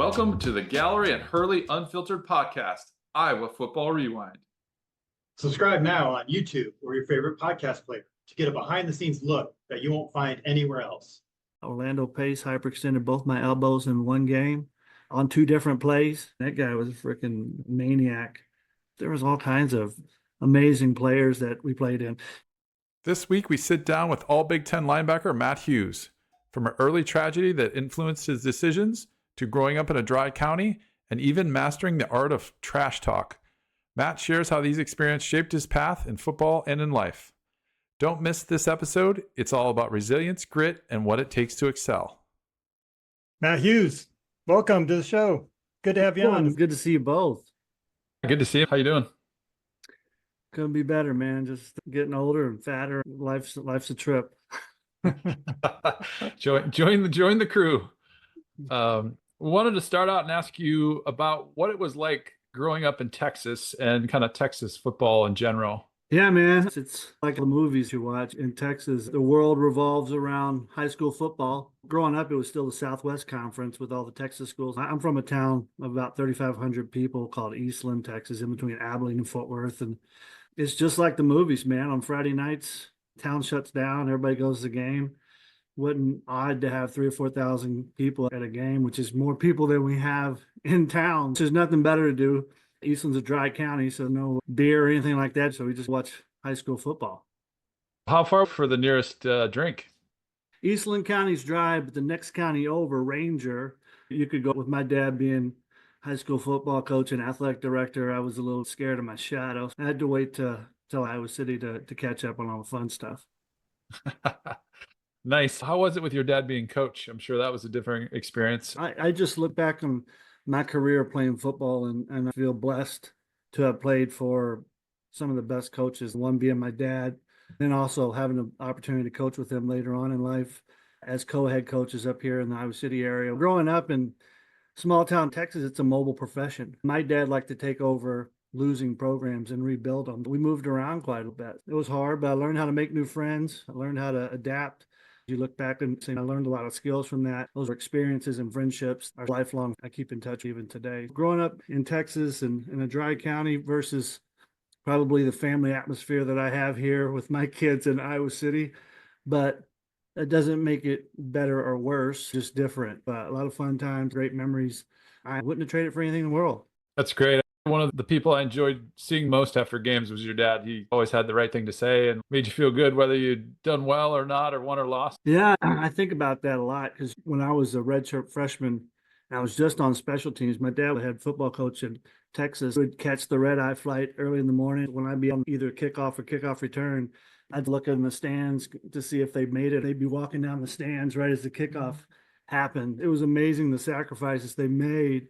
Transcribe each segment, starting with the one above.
Welcome to the Gallery and Hurley Unfiltered podcast, Iowa Football Rewind. Subscribe now on YouTube or your favorite podcast player to get a behind-the-scenes look that you won't find anywhere else. Orlando Pace hyperextended both my elbows in one game on two different plays. That guy was a freaking maniac. There was all kinds of amazing players that we played in. This week we sit down with all Big Ten linebacker Matt Hughes. From an early tragedy that influenced his decisions to growing up in a dry county and even mastering the art of trash talk, Matt shares how these experiences shaped his path in football and in life. Don't miss this episode. It's all about resilience, grit, and what it takes to excel. Matt Hughes, welcome to the show. Good to have you on. It's good to see you both. Good to see you. How you doing? Couldn't be better, man. Just getting older and fatter. Life's a trip. Join the crew. Wanted to start out and ask you about what it was like growing up in Texas and kind of Texas football in general. Yeah, man. It's like the movies you watch in Texas. The world revolves around high school football. Growing up, it was still the Southwest Conference with all the Texas schools. I'm from a town of about 3,500 people called Eastland, Texas, in between Abilene and Fort Worth. And it's just like the movies, man. On Friday nights, town shuts down. Everybody goes to the game. Wasn't odd to have 3,000 or 4,000 people at a game, which is more people than we have in town. There's nothing better to do. Eastland's a dry county, so no beer or anything like that. So we just watch high school football. How far for the nearest drink? Eastland County's dry, but the next county over, Ranger, you could go. With my dad being high school football coach and athletic director, I was a little scared of my shadow. I had to wait till Iowa City to catch up on all the fun stuff. Nice. How was it with your dad being coach? I'm sure that was a different experience. I just look back on my career playing football and I feel blessed to have played for some of the best coaches, one being my dad, and also having the opportunity to coach with him later on in life as co-head coaches up here in the Iowa City area. Growing up in small town Texas, it's a mobile profession. My dad liked to take over losing programs and rebuild them. We moved around quite a bit. It was hard, but I learned how to make new friends. I learned how to adapt. You look back and say, I learned a lot of skills from that. Those are experiences and friendships are lifelong. I keep in touch even today. Growing up in Texas and in a dry county versus probably the family atmosphere that I have here with my kids in Iowa City, but that doesn't make it better or worse, just different. But a lot of fun times, great memories. I wouldn't have traded for anything in the world. That's great. One of the people I enjoyed seeing most after games was your dad. He always had the right thing to say and made you feel good whether you'd done well or not, or won or lost. Yeah, I think about that a lot because when I was a redshirt freshman, I was just on special teams. My dad had football coach in Texas. Would catch the red-eye flight early in the morning. When I'd be on either kickoff or kickoff return, I'd look in the stands to see if they made it. They'd be walking down the stands right as the kickoff happened. It was amazing the sacrifices they made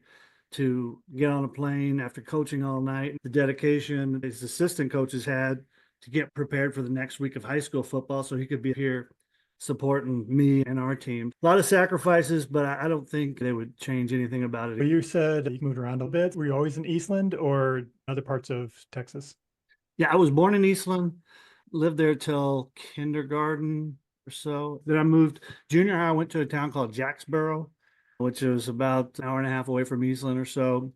to get on a plane after coaching all night, the dedication his assistant coaches had to get prepared for the next week of high school football so he could be here supporting me and our team. A lot of sacrifices, but I don't think they would change anything about it. You said you moved around a bit. Were you always in Eastland or other parts of Texas? Yeah, I was born in Eastland, lived there till kindergarten or so. Then I moved junior high. I went to a town called Jacksboro, which is about an hour and a half away from Eastland or so.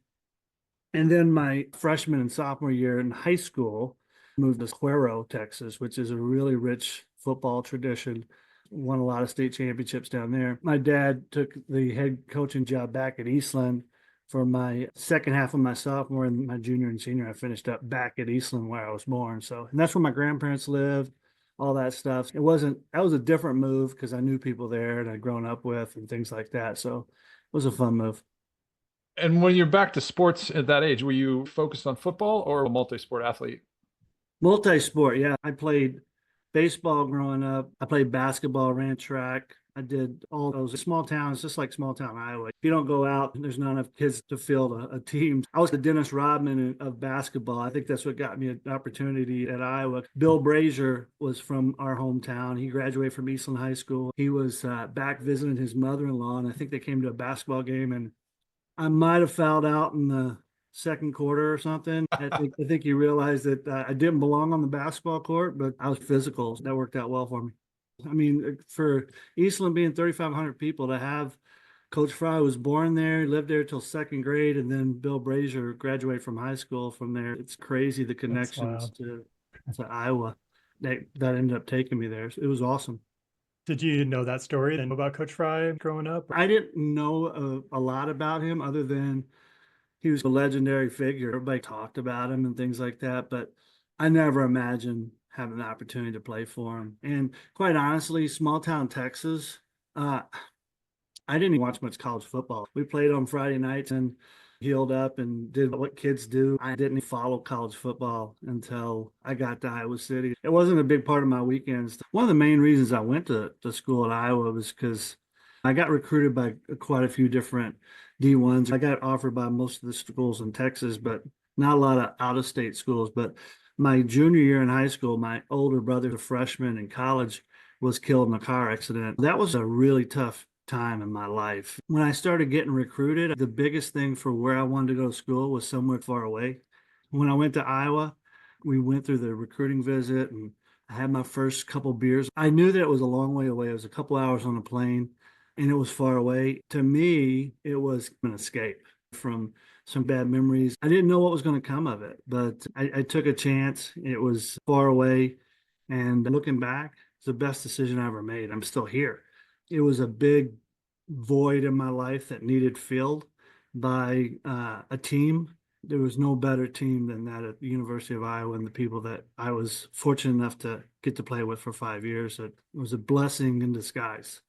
And then my freshman and sophomore year in high school, moved to Cuero, Texas, which is a really rich football tradition. Won a lot of state championships down there. My dad took the head coaching job back at Eastland for my second half of my sophomore and my junior and senior. I finished up back at Eastland where I was born. So, and that's where my grandparents lived. All that stuff. That was a different move because I knew people there and I'd grown up with and things like that. So it was a fun move. And when you're back to sports at that age, were you focused on football or a multi-sport athlete? Multi-sport, yeah. I played baseball growing up. I played basketball, ran track. I did all those small towns, just like small town Iowa. If you don't go out, there's not enough kids to field a team. I was the Dennis Rodman of basketball. I think that's what got me an opportunity at Iowa. Bill Brazier was from our hometown. He graduated from Eastland High School. He was back visiting his mother-in-law, and I think they came to a basketball game, and I might have fouled out in the second quarter or something. I think he realized that I didn't belong on the basketball court, but I was physical. That worked out well for me. I mean, for Eastland being 3,500 people, to have Coach Fry was born there, lived there till second grade, and then Bill Brazier graduated from high school from there. It's crazy the That's connections wild. to Iowa that ended up taking me there. It was awesome. Did you know that story and about Coach Fry growing up? I didn't know a lot about him other than he was a legendary figure. Everybody talked about him and things like that, but I never imagined having the opportunity to play for him. And quite honestly, small town Texas, I didn't even watch much college football. We played on Friday nights and healed up and did what kids do. I didn't follow college football until I got to Iowa City. It wasn't a big part of my weekends. One of the main reasons I went to school at Iowa was because I got recruited by quite a few different D1s. I got offered by most of the schools in Texas, but not a lot of out-of-state schools. But my junior year in high school, my older brother, a freshman in college, was killed in a car accident. That was a really tough time in my life. When I started getting recruited, the biggest thing for where I wanted to go to school was somewhere far away. When I went to Iowa, we went through the recruiting visit and I had my first couple beers. I knew that it was a long way away. It was a couple hours on a plane and it was far away. To me, it was an escape from some bad memories. I didn't know what was going to come of it, but I took a chance. It was far away. And looking back, it's the best decision I ever made. I'm still here. It was a big void in my life that needed filled by a team. There was no better team than that at the University of Iowa and the people that I was fortunate enough to get to play with for 5 years. It was a blessing in disguise.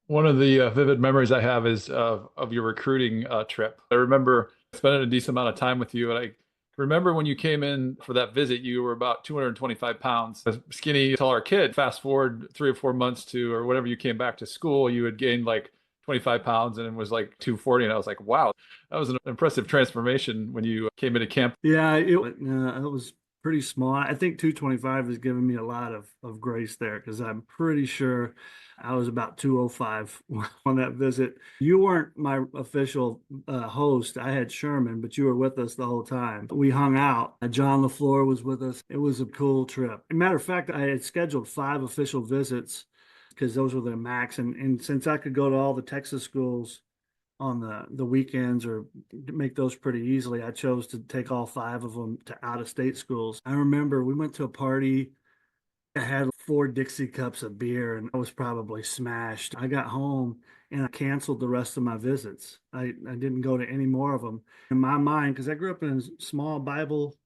One of the vivid memories I have is of your recruiting trip. I remember spending a decent amount of time with you, and I remember when you came in for that visit, you were about 225 pounds, a skinny, taller kid. Fast forward 3 or 4 months to, or whatever, you came back to school, you had gained like 25 pounds and it was like 240. And I was like, wow, that was an impressive transformation when you came into camp. Yeah, it was pretty small. I think 225 has given me a lot of grace there because I'm pretty sure I was about 205 on that visit. You weren't my official host. I had Sherman, but you were with us the whole time. We hung out. John LaFleur was with us. It was a cool trip. As a matter of fact, I had scheduled 5 official visits because those were the max. And since I could go to all the Texas schools on the weekends or make those pretty easily, I chose to take all 5 of them to out of state schools. I remember we went to a party. I had 4 Dixie cups of beer and I was probably smashed. I got home and I canceled the rest of my visits. I didn't go to any more of them. In my mind, because I grew up in a small Bible,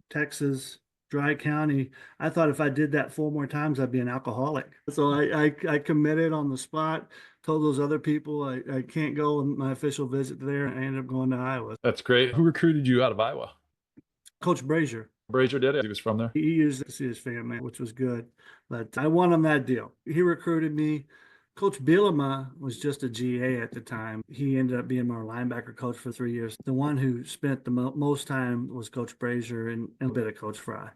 Texas, dry county, I thought if I did that 4 more times, I'd be an alcoholic. So I committed on the spot, told those other people I can't go on my official visit there, and I ended up going to Iowa. That's great. Who recruited you out of Iowa? Coach Brazier. Brazier did it. He was from there. He used to see his family, which was good. But I won on that deal. He recruited me. Coach Bielema was just a GA at the time. He ended up being my linebacker coach for 3 years. The one who spent the most time was Coach Brazier and a bit of Coach Fry.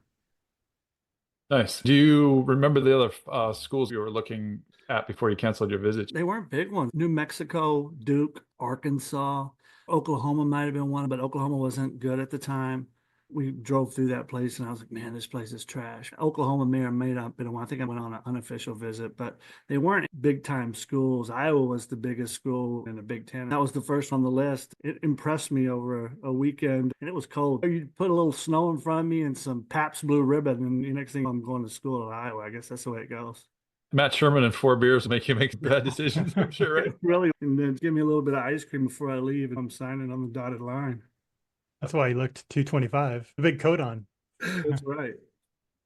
Nice. Do you remember the other schools you were looking at before you canceled your visit? They weren't big ones. New Mexico, Duke, Arkansas, Oklahoma might have been one, but Oklahoma wasn't good at the time. We drove through that place and I was like, man, this place is trash. Oklahoma may or may not have been one. I think I went on an unofficial visit, but they weren't big time schools. Iowa was the biggest school in the Big Ten. That was the first on the list. It impressed me over a weekend and it was cold. You put a little snow in front of me and some Pabst Blue Ribbon and the next thing I'm going to school at Iowa. I guess that's the way it goes. Matt Sherman and 4 beers make you make bad decisions, I'm sure, right? Really. And then give me a little bit of ice cream before I leave and I'm signing on the dotted line. That's why he looked 225. The big coat on. That's right.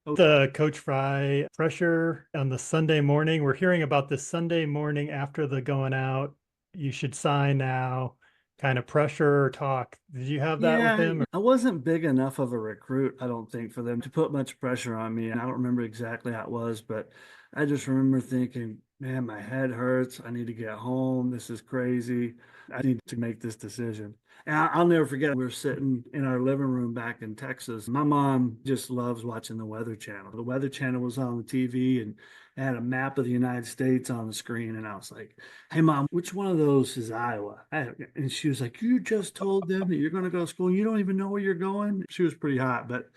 The Coach Fry pressure on the Sunday morning. We're hearing about this Sunday morning after the going out. You should sign now. Kind of pressure or talk. Did you have that with him? I wasn't big enough of a recruit, I don't think, for them to put much pressure on me. And I don't remember exactly how it was, but I just remember thinking, man, my head hurts. I need to get home. This is crazy. I need to make this decision. And I'll never forget, we were sitting in our living room back in Texas. My mom just loves watching the Weather Channel. The Weather Channel was on the TV and it had a map of the United States on the screen. And I was like, hey, Mom, which one of those is Iowa? And she was like, you just told them that you're going to go to school and you don't even know where you're going? She was pretty hot, but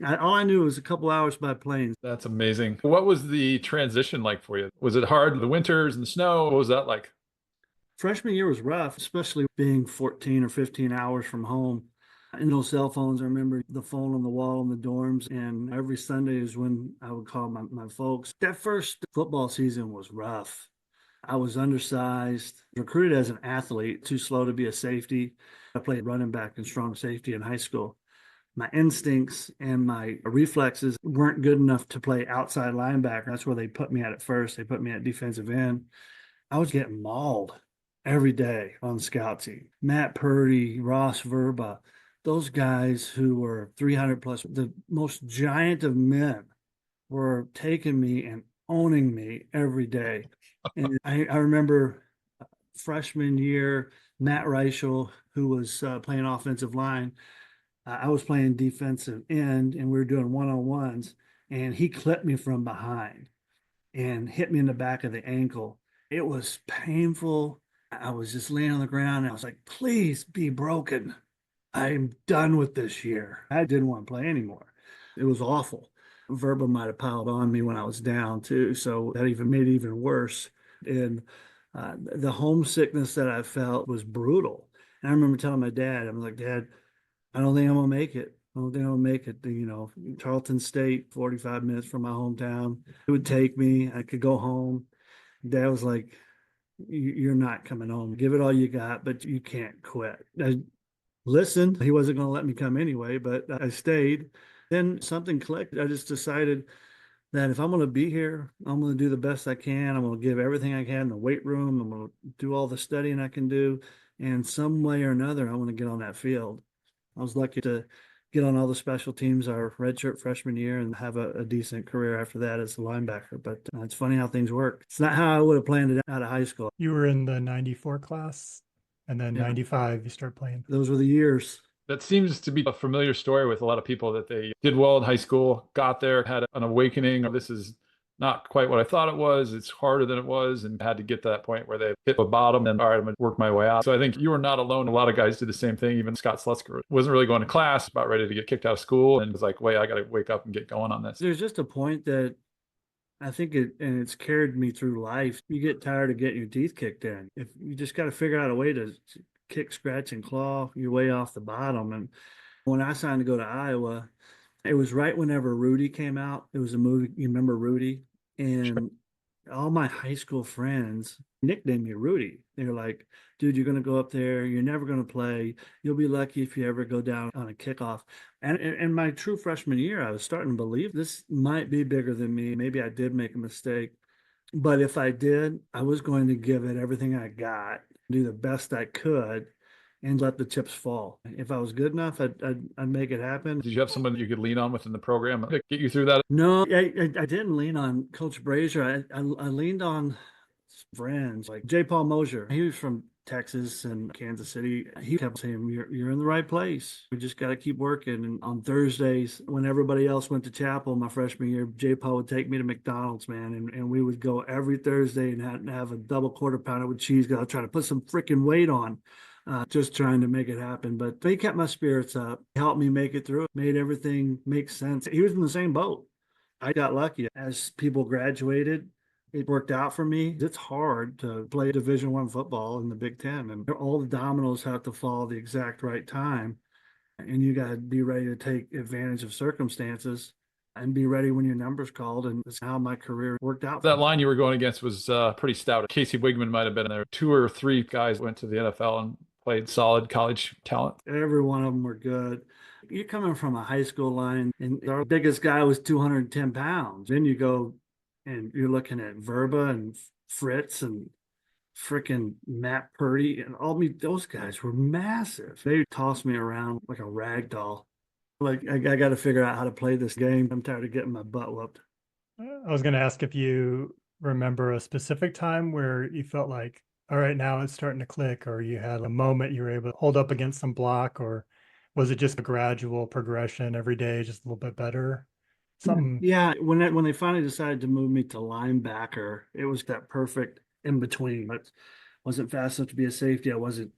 all I knew was a couple hours by plane. That's amazing. What was the transition like for you? Was it hard, the winters and the snow? What was that like? Freshman year was rough, especially being 14 or 15 hours from home. And no cell phones. I remember the phone on the wall in the dorms, and every Sunday is when I would call my folks. That first football season was rough. I was undersized, recruited as an athlete, too slow to be a safety. I played running back and strong safety in high school. My instincts and my reflexes weren't good enough to play outside linebacker. That's where they put me at first. They put me at defensive end. I was getting mauled every day on the scout team. Matt Purdy, Ross Verba, those guys who were 300 plus, the most giant of men, were taking me and owning me every day. And I remember freshman year, Matt Reichel, who was playing offensive line, I was playing defensive end, and we were doing one-on-ones, and he clipped me from behind and hit me in the back of the ankle. It was painful. I was just laying on the ground, and I was like, please be broken. I'm done with this year. I didn't want to play anymore. It was awful. Verba might have piled on me when I was down too, so that even made it even worse. And the homesickness that I felt was brutal. And I remember telling my dad, I'm like, Dad, I don't think I'm gonna make it. I don't think I'm gonna make it. Charlton State, 45 minutes from my hometown. It would take me. I could go home. Dad was like, "You're not coming home. Give it all you got, but you can't quit." I listened. He wasn't gonna let me come anyway, but I stayed. Then something clicked. I just decided that if I'm going to be here, I'm going to do the best I can. I'm going to give everything I can in the weight room. I'm going to do all the studying I can do. And some way or another, I want to get on that field. I was lucky to get on all the special teams our redshirt freshman year and have a decent career after that as a linebacker. But it's funny how things work. It's not how I would have planned it out of high school. You were in the 94 class, and then Yeah. 95, you start playing. Those were the years. That seems to be a familiar story with a lot of people, that they did well in high school, got there, had an awakening. This is not quite what I thought it was. It's harder than it was, and had to get to that point where they hit the bottom and, all right, I'm going to work my way out. So I think you were not alone. A lot of guys did the same thing. Even Scott Slutzker wasn't really going to class, about ready to get kicked out of school, and was like, wait, I got to wake up and get going on this. There's just a point that I think it's carried me through life. You get tired of getting your teeth kicked in. If you just got to figure out a way to kick, scratch, and claw your way off the bottom. And when I signed to go to Iowa, it was right whenever Rudy came out. It was a movie. You remember Rudy? And all my high school friends nicknamed me Rudy. They were like, dude, you're going to go up there. You're never going to play. You'll be lucky if you ever go down on a kickoff. And in my true freshman year, I was starting to believe this might be bigger than me. Maybe I did make a mistake. But if I did, I was going to give it everything I got, do the best I could, and let the chips fall. If I was good enough, I'd make it happen. Did you have someone that you could lean on within the program to get you through that? No, I didn't lean on Coach Brazier. I leaned on friends like J. Paul Mosier. He was from Texas and Kansas City. He kept saying, you're in the right place. We just got to keep working. And on Thursdays, when everybody else went to chapel my freshman year, J. Paul would take me to McDonald's, man. And we would go every Thursday and have a double quarter pounder with cheese. I'll try to put some freaking weight on. Just trying to make it happen. But he kept my spirits up, helped me make it through, made everything make sense. He was in the same boat. I got lucky. As people graduated, it worked out for me. It's hard to play Division I football in the Big Ten, and all the dominoes have to fall at the exact right time. And you got to be ready to take advantage of circumstances and be ready when your number's called. And that's how my career worked out. That line you were going against was pretty stout. Casey Wigman might have been in there. 2 or 3 guys went to the NFL and played solid college talent. Every one of them were good. You're coming from a high school line, and our biggest guy was 210 pounds. Then you go and you're looking at Verba and Fritz and freaking Matt Purdy, and those guys were massive. They tossed me around like a rag doll. Like, I got to figure out how to play this game. I'm tired of getting my butt whooped. I was going to ask if you remember a specific time where you felt like, all right, now it's starting to click, or you had a moment you were able to hold up against some block, or was it just a gradual progression every day, just a little bit better? Something. Yeah, when they finally decided to move me to linebacker, it was that perfect in between. I wasn't fast enough to be a safety. I wasn't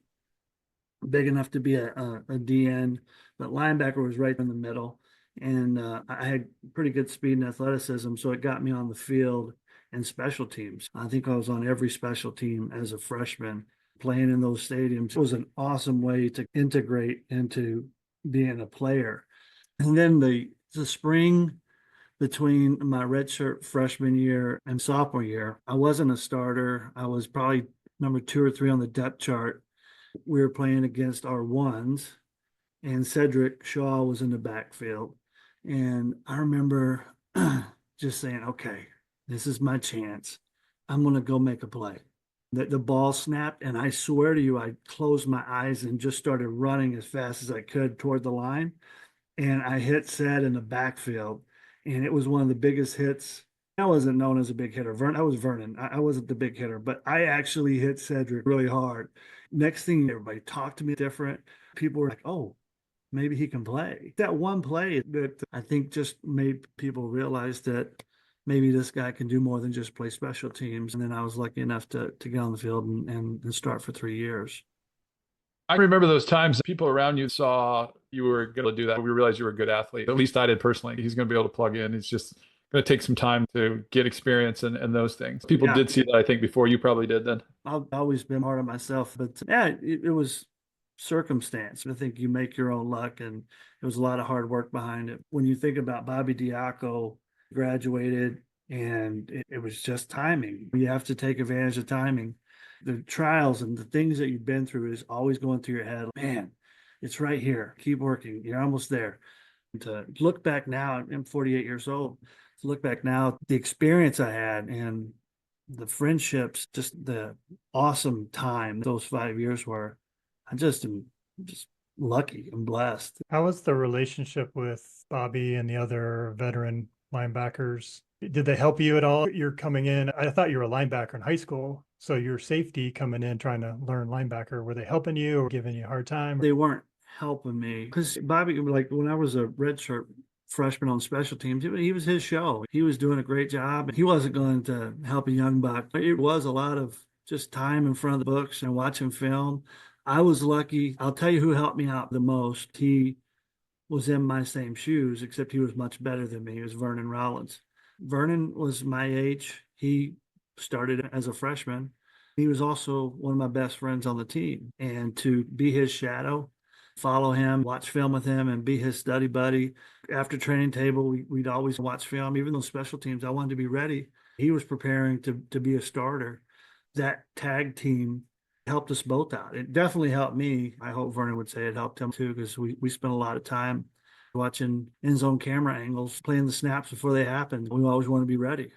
big enough to be a DN, but linebacker was right in the middle. And I had pretty good speed and athleticism, so it got me on the field and special teams. I think I was on every special team as a freshman. playing in those stadiums. It was an awesome way to integrate into being a player. And then the spring between my redshirt freshman year and sophomore year, I wasn't a starter. I was probably number 2 or 3 on the depth chart. We were playing against our ones, and Cedric Shaw was in the backfield. And I remember just saying, okay, this is my chance. I'm going to go make a play. The ball snapped, and I swear to you, I closed my eyes and just started running as fast as I could toward the line. And I hit Ced in the backfield, and it was one of the biggest hits. I wasn't known as a big hitter. I was Vernon. I wasn't the big hitter, but I actually hit Cedric really hard. Next thing, everybody talked to me different. People were like, oh, maybe he can play. That one play that I think just made people realize that maybe this guy can do more than just play special teams. And then I was lucky enough to get on the field and start for 3 years. I remember those times people around you saw you were going to do that. We realized you were a good athlete. At least I did personally. He's going to be able to plug in. It's just going to take some time to get experience and those things. People did see that, I think, before you probably did then. I've always been hard on myself, but yeah, it was circumstance. I think you make your own luck, and there was a lot of hard work behind it. When you think about Bobby Diaco graduated, and it was just timing. You have to take advantage of timing. The trials and the things that you've been through is always going through your head. Man, it's right here. Keep working. You're almost there. And to look back now, I'm 48 years old. To look back now, the experience I had and the friendships, just the awesome time those 5 years were. I'm just lucky and blessed. How was the relationship with Bobby and the other veteran linebackers? Did they help you at all? You're coming in. I thought you were a linebacker in high school. So your safety coming in, trying to learn linebacker, were they helping you or giving you a hard time? They weren't helping me because Bobby, like when I was a redshirt freshman on special teams, he was his show. He was doing a great job. He wasn't going to help a young buck. It was a lot of just time in front of the books and watching film. I was lucky. I'll tell you who helped me out the most. He was in my same shoes, except he was much better than me. He was Vernon Rollins. Vernon was my age. He started as a freshman. He was also one of my best friends on the team. And to be his shadow, follow him, watch film with him, and be his study buddy. After training table, we'd always watch film. Even those special teams, I wanted to be ready. He was preparing to be a starter. That tag team helped us both out. It definitely helped me. I hope Vernon would say it helped him too, because we spent a lot of time watching end zone camera angles, playing the snaps before they happened. We always want to be ready.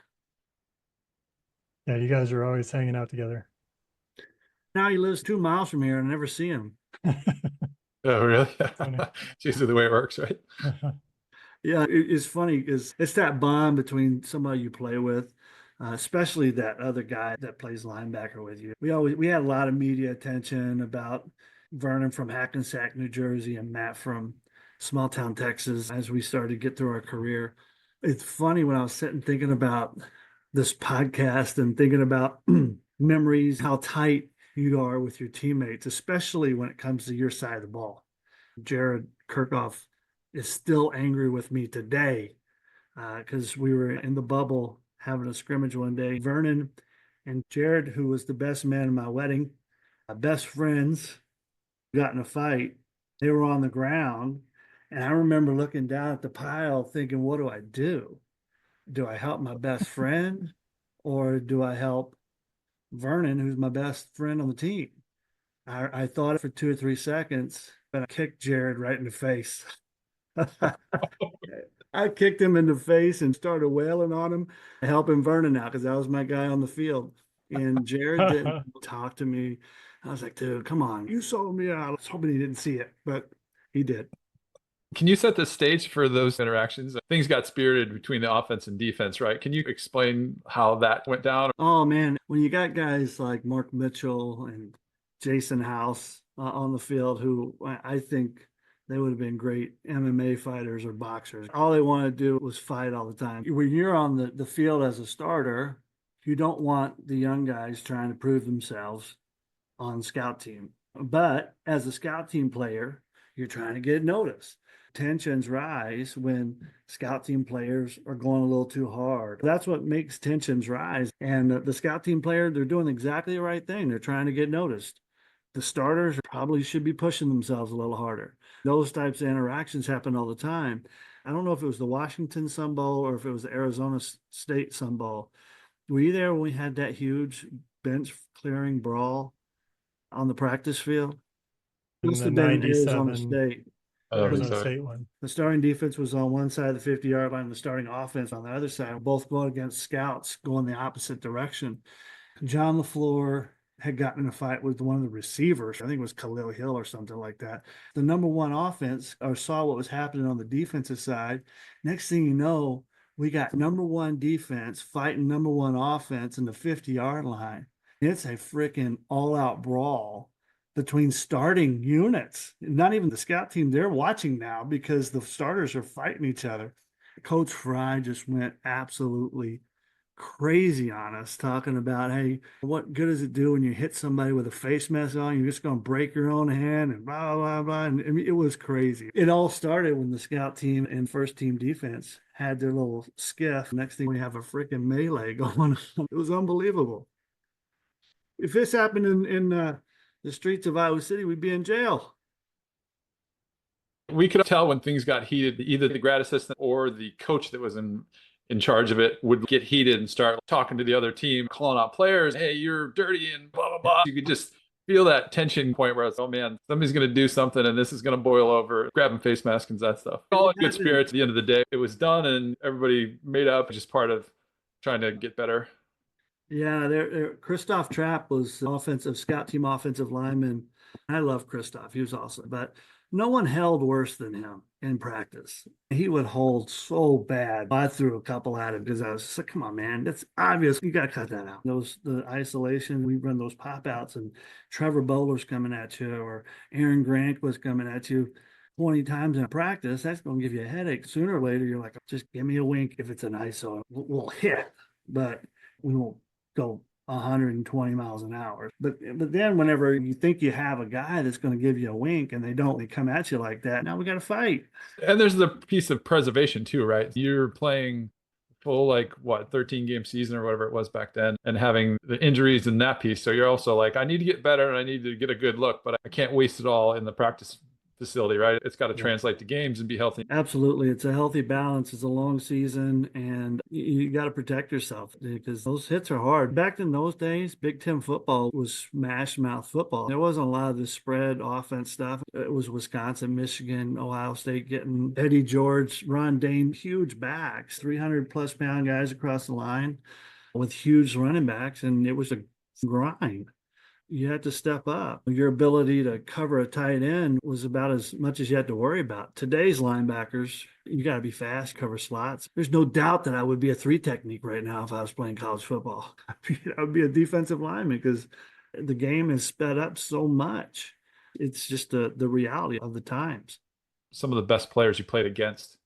Yeah, you guys are always hanging out together. Now he lives 2 miles from here and I never see him. Oh, really? It's usually the way it works, right? Yeah, it's funny because it's that bond between somebody you play with, especially that other guy that plays linebacker with you. We had a lot of media attention about Vernon from Hackensack, New Jersey, and Matt from small town Texas as we started to get through our career. It's funny when I was sitting thinking about this podcast and thinking about memories, how tight you are with your teammates, especially when it comes to your side of the ball. Jared Kirkhoff is still angry with me today because we were in the bubble having a scrimmage one day. Vernon and Jared, who was the best man in my wedding, best friends, got in a fight. They were on the ground. And I remember looking down at the pile thinking, what do I do? Do I help my best friend or do I help Vernon, who's my best friend on the team? I thought for 2 or 3 seconds, but I kicked Jared right in the face. I kicked him in the face and started wailing on him, helping Vernon out because that was my guy on the field. And Jared didn't talk to me. I was like, dude, come on. You sold me out. I was hoping he didn't see it, but he did. Can you set the stage for those interactions? Things got spirited between the offense and defense, right? Can you explain how that went down? Oh, man. When you got guys like Mark Mitchell and Jason House on the field, who I think they would have been great MMA fighters or boxers. All they wanted to do was fight all the time. When you're on the field as a starter, you don't want the young guys trying to prove themselves on scout team. But as a scout team player, you're trying to get noticed. Tensions rise when scout team players are going a little too hard. That's what makes tensions rise. And the scout team player, they're doing exactly the right thing. They're trying to get noticed. The starters probably should be pushing themselves a little harder. Those types of interactions happen all the time. I don't know if it was the Washington Sun Bowl or if it was the Arizona State Sun Bowl. Were you there when we had that huge bench clearing brawl on the practice field? In Must the have been Arizona 97 State. I don't think Arizona so. State one. The starting defense was on one side of the 50-yard line, the starting offense on the other side, both going against scouts going the opposite direction. John LaFleur had gotten in a fight with one of the receivers. I think it was Khalil Hill or something like that. The number one offense or saw what was happening on the defensive side. Next thing you know, we got number one defense fighting number one offense in the 50-yard line. It's a freaking all-out brawl between starting units. Not even the scout team, they're watching now because the starters are fighting each other. Coach Fry just went absolutely crazy on us, talking about, hey, what good does it do when you hit somebody with a face mask on? You're just going to break your own hand and blah, blah, blah. And I mean, it was crazy. It all started when the scout team and first team defense had their little skiff. Next thing we have a freaking melee going on. It was unbelievable. If this happened in the streets of Iowa City, we'd be in jail. We could tell when things got heated. Either the grad assistant or the coach that was in charge of it would get heated and start talking to the other team, calling out players. Hey, you're dirty and blah, blah, blah. You could just feel that tension point where it's, oh man, somebody's going to do something and this is going to boil over, grabbing face masks and that stuff. All in good spirits. At the end of the day, it was done and everybody made up, just part of trying to get better. Yeah, Christoph Trapp was offensive scout team offensive lineman. I love Christoph. He was awesome, but no one held worse than him in practice. He would hold so bad. I threw a couple at him because I was like, come on, man, that's obvious. You got to cut that out. The isolation, we run those pop outs and Trevor Bowler's coming at you or Aaron Grant was coming at you 20 times in practice. That's going to give you a headache. Sooner or later, you're like, just give me a wink if it's an ISO. We'll hit, but we won't go 120 miles an hour. But then whenever you think you have a guy that's going to give you a wink and they don't, they come at you like that. Now we got to fight. And there's the piece of preservation too, right? You're playing full, 13 game season or whatever it was back then, and having the injuries in that piece. So you're also like, I need to get better and I need to get a good look, but I can't waste it all in the practice facility, right? It's got to translate to games and be healthy. Absolutely. It's a healthy balance. It's a long season and you got to protect yourself because those hits are hard. Back in those days, Big Ten football was smash mouth football. There wasn't a lot of the spread offense stuff. It was Wisconsin, Michigan, Ohio State getting Eddie George, Ron Dane, huge backs, 300+ pound guys across the line with huge running backs. And it was a grind. You had to step up. Your ability to cover a tight end was about as much as you had to worry about. Today's linebackers, you got to be fast, cover slots. There's no doubt that I would be a 3 technique right now if I was playing college football. I would be a defensive lineman because the game has sped up so much. It's just the reality of the times. Some of the best players you played against,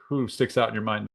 who sticks out in your mind?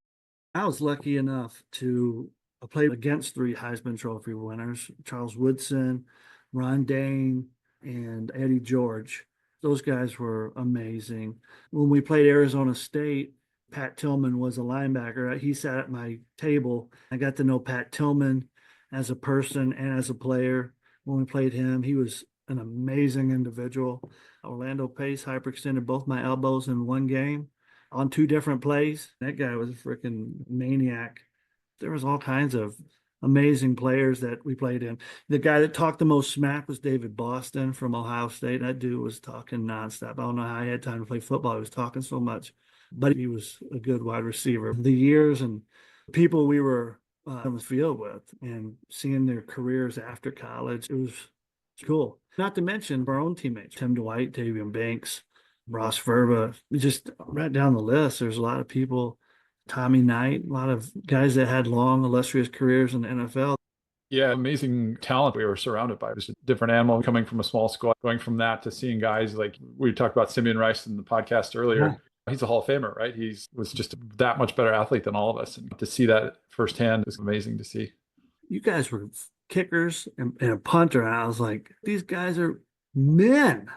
I was lucky enough to play against 3 Heisman Trophy winners, Charles Woodson, Ron Dane, and Eddie George. Those guys were amazing. When we played Arizona State, Pat Tillman was a linebacker. He sat at my table. I got to know Pat Tillman as a person and as a player. When we played him, he was an amazing individual. Orlando Pace hyperextended both my elbows in one game on 2 different plays. That guy was a freaking maniac. There was all kinds of amazing players that we played in. The guy that talked the most smack was David Boston from Ohio State. That dude was talking nonstop. I don't know how he had time to play football. He was talking so much, but he was a good wide receiver. The years and people we were on the field with and seeing their careers after college, it was cool. Not to mention our own teammates, Tim Dwight, Tavian Banks, Ross Verba, just right down the list. There's a lot of people, Tommy Knight, a lot of guys that had long, illustrious careers in the NFL. Yeah, amazing talent we were surrounded by. It was a different animal coming from a small school, going from that to seeing guys like we talked about Simeon Rice in the podcast earlier. Yeah. He's a Hall of Famer, right? He was just that much better athlete than all of us. And to see that firsthand is amazing to see. You guys were kickers and a punter. And I was like, these guys are men.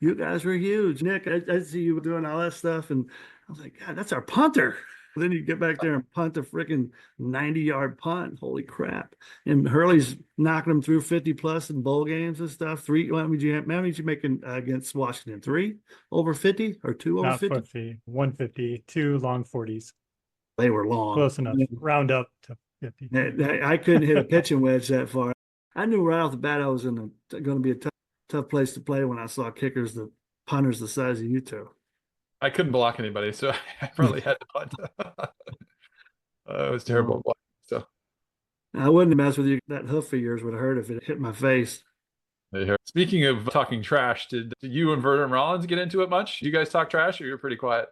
You guys were huge. Nick, I see you doing all that stuff. And I was like, God, that's our punter. Then you get back there and punt a freaking 90-yard punt. Holy crap. And Hurley's knocking them through 50 plus in bowl games and stuff. How many did you make against Washington? 3 over 50 or 2 over Not 50? 50, 150, 2 long 40s. They were long. Close enough. Round up to 50. I couldn't hit a pitching wedge that far. I knew right off the bat I was going to be a tough place to play when I saw kickers, the punters the size of you two. I couldn't block anybody, so I probably had to punt. It was terrible. So I wouldn't mess with you. That hoof of yours would have hurt if it hit my face. speaking of talking trash, did you and Vernon Rollins get into it much? You guys talk trash, or you're pretty quiet?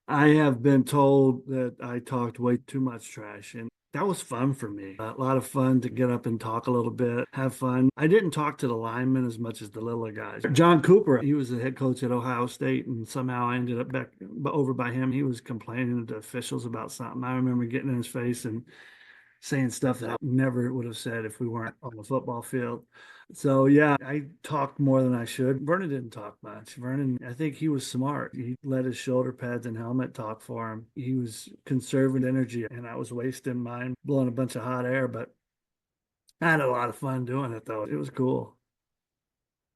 I have been told that I talked way too much trash, and that was fun for me. A lot of fun to get up and talk a little bit, have fun. I didn't talk to the linemen as much as the little guys. John Cooper, he was the head coach at Ohio State, and somehow I ended up back over by him. He was complaining to officials about something. I remember getting in his face and saying stuff that I never would have said if we weren't on the football field. So yeah, I talked more than I should. Vernon didn't talk much. Vernon, I think he was smart. He let his shoulder pads and helmet talk for him. He was conserving energy, and I was wasting mine, blowing a bunch of hot air, but I had a lot of fun doing it though. It was cool.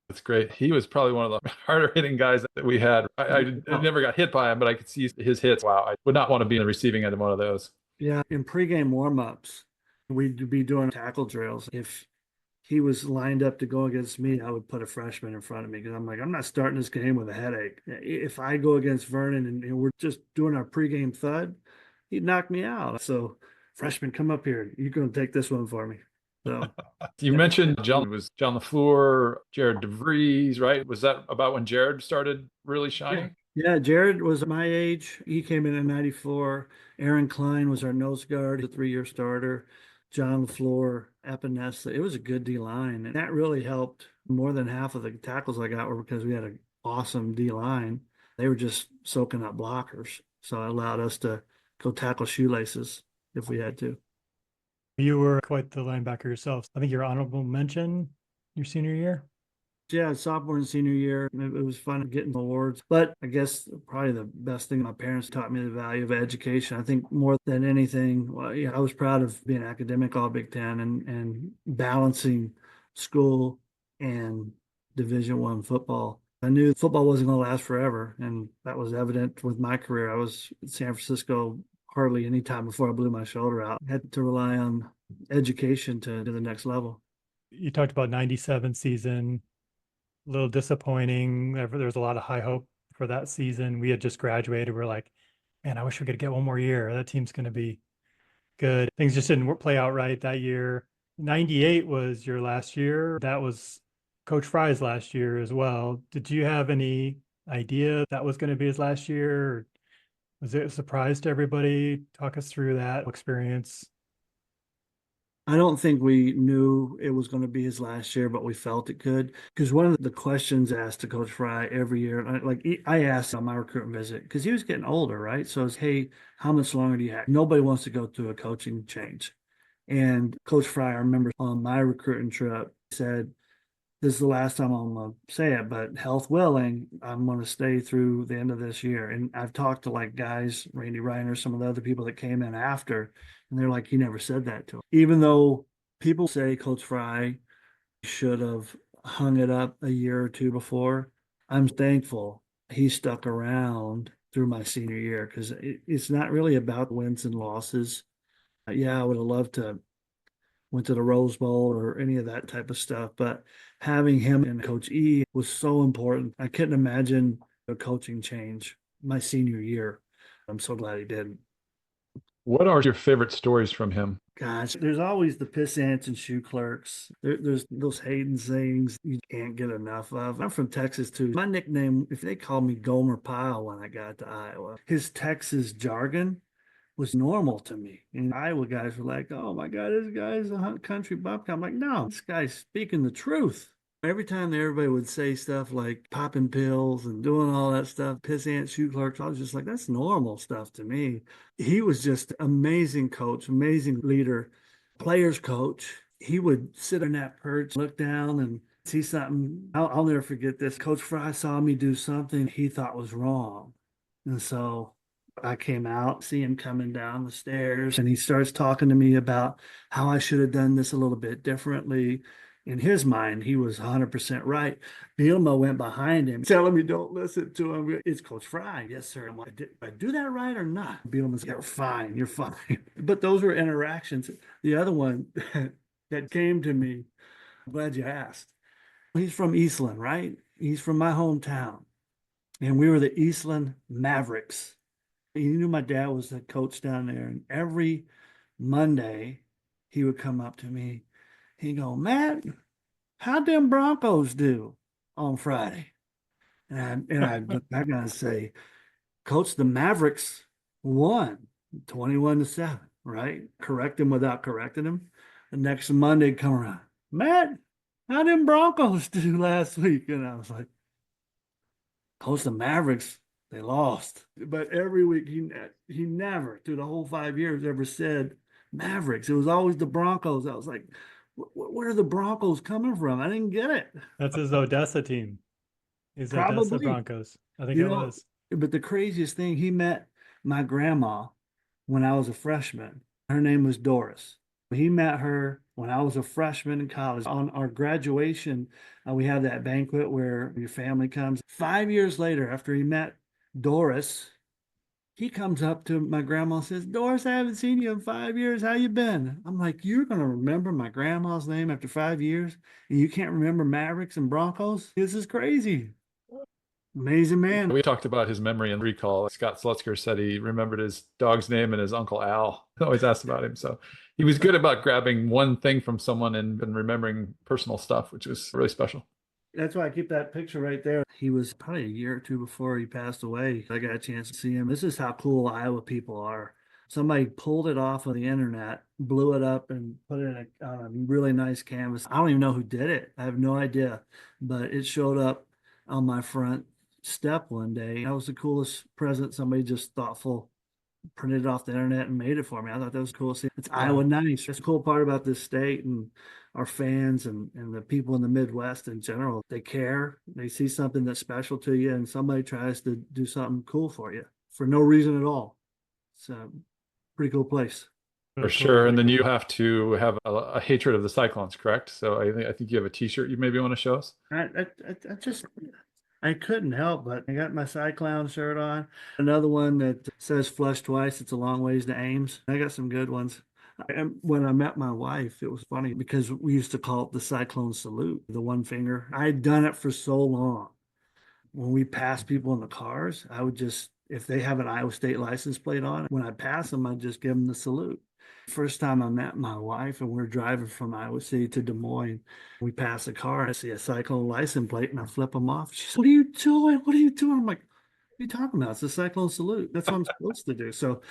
That's great. He was probably one of the harder hitting guys that we had. I never got hit by him, but I could see his hits. Wow, I would not want to be in the receiving end of one of those. Yeah, in pregame warm-ups, we'd be doing tackle drills. If he was lined up to go against me, I would put a freshman in front of me because I'm like, I'm not starting this game with a headache. If I go against Vernon and we're just doing our pregame thud, he'd knock me out. So, freshman, come up here. You're going to take this one for me. So, You mentioned John LaFleur, Jared DeVries, right? Was that about when Jared started really shining? Yeah, Jared was my age. He came in 94. Aaron Klein was our nose guard, a 3-year starter. John LaFleur, Epinesa. It was a good D line. And that really helped. More than half of the tackles I got were because we had an awesome D line. They were just soaking up blockers. So it allowed us to go tackle shoelaces if we had to. You were quite the linebacker yourself. I think you're honorable mention your senior year. Yeah, sophomore and senior year, it was fun getting awards. But I guess probably the best thing, my parents taught me the value of education. I think more than anything, well, yeah, I was proud of being academic all Big Ten and balancing school and Division I football. I knew football wasn't going to last forever, and that was evident with my career. I was in San Francisco hardly any time before I blew my shoulder out. I had to rely on education to the next level. You talked about 97 season. A little disappointing. There was a lot of high hope for that season. We had just graduated. We're like, man, I wish we could get one more year. That team's going to be good. Things just didn't play out right that year. 98 was your last year. That was Coach Fry's last year as well. Did you have any idea that was going to be his last year? Or was it a surprise to everybody? Talk us through that experience. I don't think we knew it was going to be his last year, but we felt it could. Because one of the questions asked to Coach Fry every year, like I asked on my recruiting visit, because he was getting older, right? So it's, hey, how much longer do you have? Nobody wants to go through a coaching change. And Coach Fry, I remember on my recruiting trip, said, this is the last time I'm going to say it, but health willing, I'm going to stay through the end of this year. And I've talked to like guys, Randy Reiner, some of the other people that came in after, and they're like, he never said that to him. Even though people say Coach Fry should have hung it up a year or two before, I'm thankful he stuck around through my senior year because it's not really about wins and losses. Yeah, I would have loved to went to the Rose Bowl or any of that type of stuff. But having him and Coach E was so important. I couldn't imagine a coaching change my senior year. I'm so glad he didn't. What are your favorite stories from him? Gosh, there's always the pissants and shoe clerks. There's those Hayden things you can't get enough of. I'm from Texas too. My nickname, if they called me Gomer Pyle when I got to Iowa, his Texas jargon was normal to me. And Iowa guys were like, oh my God, this guy's a country bumpkin. I'm like, no, this guy's speaking the truth. Every time everybody would say stuff like popping pills and doing all that stuff, pissant shoe clerks, I was just like, that's normal stuff to me. He was just amazing coach, amazing leader, players coach. He would sit on that perch, look down and see something. I'll never forget this. Coach Fry saw me do something he thought was wrong. And so I came out, see him coming down the stairs, and he starts talking to me about how I should have done this a little bit differently. In his mind, he was 100% right. Bielema went behind him, telling me, don't listen to him. It's Coach Fry. Yes, sir. I'm like, did I do that right or not? Bielema's, you're fine. You're fine. But those were interactions. The other one that came to me, I'm glad you asked. He's from Eastland, right? He's from my hometown. And we were the Eastland Mavericks. He knew my dad was the coach down there. And every Monday, he would come up to me. He'd go, Matt, how'd them Broncos do on Friday? And I'd look back and I'd say, Coach, the Mavericks won 21-7, right? Correct him without correcting him. The next Monday, he'd come around, Matt, how them Broncos do last week? And I was like, Coach, the Mavericks, they lost. But every week, he never, through the whole 5 years, ever said Mavericks. It was always the Broncos. I was like, where are the Broncos coming from? I didn't get it. That's his Odessa team. His Odessa Probably. Broncos. I think it was. But the craziest thing, he met my grandma when I was a freshman. Her name was Doris. He met her when I was a freshman in college. On our graduation, we have that banquet where your family comes. 5 years later, after he met Doris, he comes up to my grandma and says, Doris, I haven't seen you in 5 years. How you been? I'm like, you're going to remember my grandma's name after 5 years and you can't remember Mavericks and Broncos? This is crazy. Amazing man. We talked about his memory and recall. Scott Slutzker said he remembered his dog's name and his Uncle Al. Always asked about him. So he was good about grabbing one thing from someone and remembering personal stuff, which was really special. That's why I keep that picture right there. He was probably a year or two before he passed away. I got a chance to see him. This is how cool Iowa people are. Somebody pulled it off of the internet, blew it up, and put it on a really nice canvas. I don't even know who did it. I have no idea. But it showed up on my front step one day. That was the coolest present. Somebody just thoughtful printed it off the internet and made it for me. I thought that was cool. See, it's Iowa nice. That's the cool part about this state and our fans and the people in the Midwest in general. They care. They see something that's special to you, and somebody tries to do something cool for you for no reason at all. It's a pretty cool place. For sure. And then you have to have a hatred of the Cyclones, correct? So I think you have a T-shirt you maybe want to show us. I couldn't help but I got my Cyclone shirt on. Another one that says flush twice. It's a long ways to Ames. I got some good ones. And when I met my wife, it was funny because we used to call it the Cyclone salute, the one finger. I had done it for so long. When we passed people in the cars, I would just, if they have an Iowa State license plate on, when I pass them, I'd just give them the salute. First time I met my wife and we're driving from Iowa City to Des Moines, we pass a car, I see a Cyclone license plate and I flip them off. She said, what are you doing? What are you doing? I'm like, what are you talking about? It's a Cyclone salute. That's what I'm supposed to do. So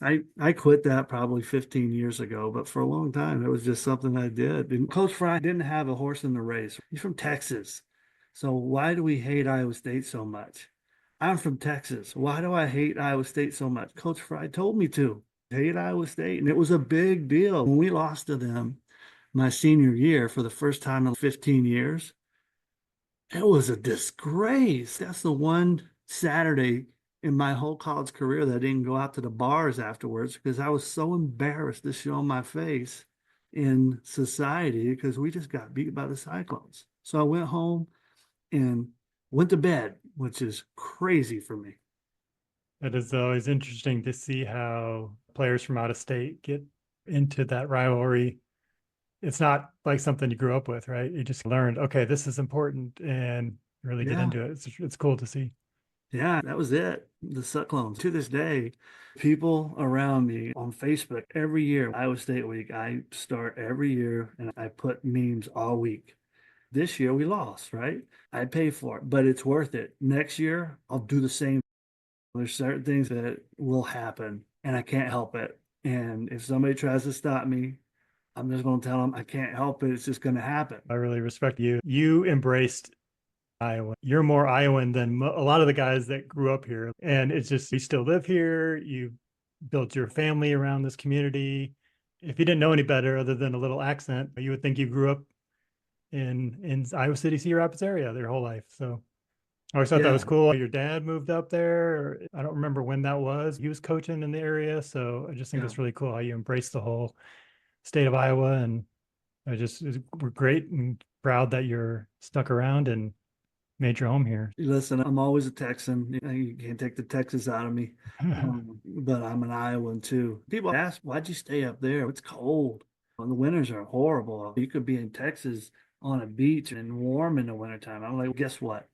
I quit that probably 15 years ago, but for a long time, it was just something I did. And Coach Fry didn't have a horse in the race. He's from Texas. So why do we hate Iowa State so much? I'm from Texas. Why do I hate Iowa State so much? Coach Fry told me to. Hate Iowa State. And it was a big deal. When we lost to them my senior year for the first time in 15 years, it was a disgrace. That's the one Saturday in my whole college career that I didn't go out to the bars afterwards because I was so embarrassed to show my face in society because we just got beat by the Cyclones. So I went home and went to bed, which is crazy for me. It is always interesting to see how players from out of state get into that rivalry. It's not like something you grew up with, right? You just learned, okay, this is important and really get into it. It's cool to see. Yeah, that was it. The Cyclones. To this day, people around me on Facebook, every year, Iowa State week, I start every year and I put memes all week. This year we lost, right? I pay for it, but it's worth it. Next year, I'll do the same. There's certain things that will happen and I can't help it. And if somebody tries to stop me, I'm just going to tell them I can't help it. It's just going to happen. I really respect you. You embraced Iowa. You're more Iowan than a lot of the guys that grew up here. And it's just, you still live here. You built your family around this community. If you didn't know any better other than a little accent, you would think you grew up in Iowa City, Cedar Rapids area their whole life. So I always thought that was Yeah. cool. Your dad moved up there. I don't remember when that was. He was coaching in the area. So I just think Yeah. it's really cool how you embrace the whole state of Iowa. And we're great and proud that you're stuck around and made your home here. Listen, I'm always a Texan. You can't take the Texas out of me. But I'm an Iowan too. People ask, why'd you stay up there? It's cold. And the winters are horrible. You could be in Texas on a beach and warm in the wintertime. I'm like, guess what?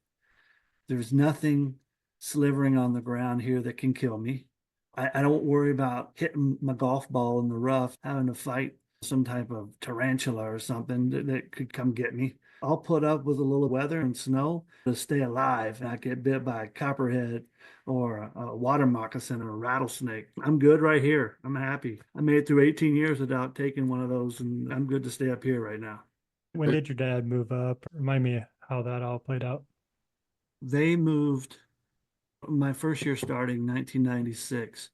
There's nothing slivering on the ground here that can kill me. I don't worry about hitting my golf ball in the rough, having to fight some type of tarantula or something that could come get me. I'll put up with a little weather and snow to stay alive and not get bit by a copperhead or a water moccasin or a rattlesnake. I'm good right here. I'm happy. I made it through 18 years without taking one of those, and I'm good to stay up here right now. When did your dad move up? Remind me how that all played out. They moved my first year starting 1996.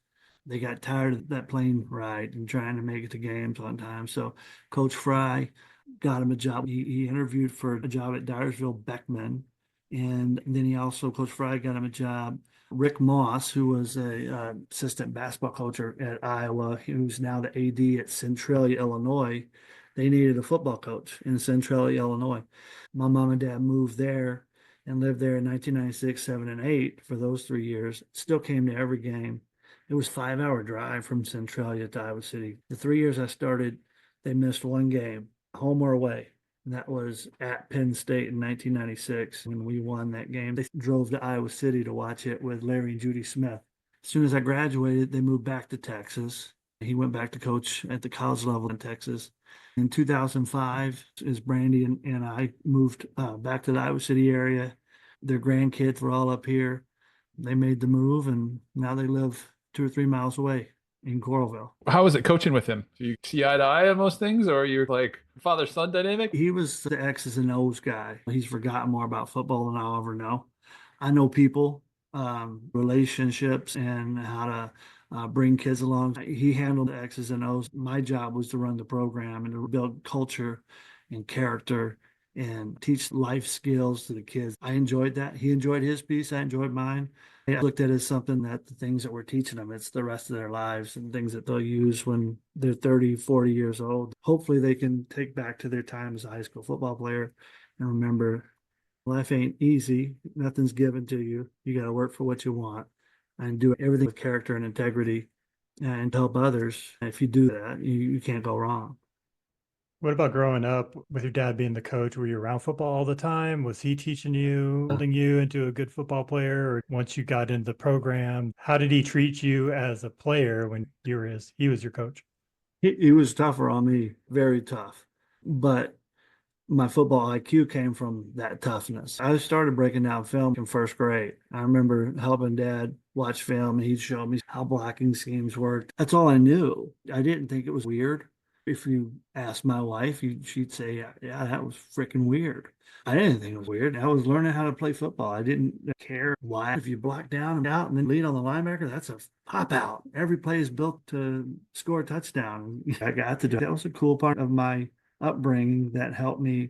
They got tired of that plane ride and trying to make it to games on time. So Coach Fry got him a job. He interviewed for a job at Dyersville Beckman. And then Coach Fry got him a job. Rick Moss, who was a assistant basketball coach at Iowa, who's now the AD at Centralia, Illinois. They needed a football coach in Centralia, Illinois. My mom and dad moved there and lived there in 1996, 7, and 8 for those 3 years. Still came to every game. It was 5-hour drive from Centralia to Iowa City. The 3 years I started, they missed one game, home or away. And that was at Penn State in 1996 when we won that game. They drove to Iowa City to watch it with Larry and Judy Smith. As soon as I graduated, they moved back to Texas. He went back to coach at the college level in Texas. In 2005, as Brandy and I moved back to the Iowa City area, their grandkids were all up here. They made the move, and now they live 2 or 3 miles away in Coralville. How was it coaching with him? Do you see eye to eye on most things, or you're like father-son dynamic? He was the X's and O's guy. He's forgotten more about football than I'll ever know. I know people, relationships, and how to bring kids along. He handled the X's and O's. My job was to run the program and to build culture and character and teach life skills to the kids. I enjoyed that. He enjoyed his piece. I enjoyed mine. I looked at it as something that the things that we're teaching them, it's the rest of their lives and things that they'll use when they're 30, 40 years old. Hopefully they can take back to their time as a high school football player and remember life ain't easy. Nothing's given to you. You got to work for what you want and do everything with character and integrity and help others. If you do that, you can't go wrong. What about growing up with your dad being the coach? Were you around football all the time? Was he teaching you, molding you into a good football player? Or once you got into the program, how did he treat you as a player when he was your coach? He was tougher on me, very tough. But my football IQ came from that toughness. I started breaking down film in first grade. I remember helping dad watch film, and he'd show me how blocking schemes worked. That's all I knew. I didn't think it was weird. If you asked my wife, she'd say, yeah, that was freaking weird. I didn't think it was weird. I was learning how to play football. I didn't care why. If you block down and out and then lead on the linebacker, that's a pop out. Every play is built to score a touchdown. I got to do it. That was a cool part of my upbringing that helped me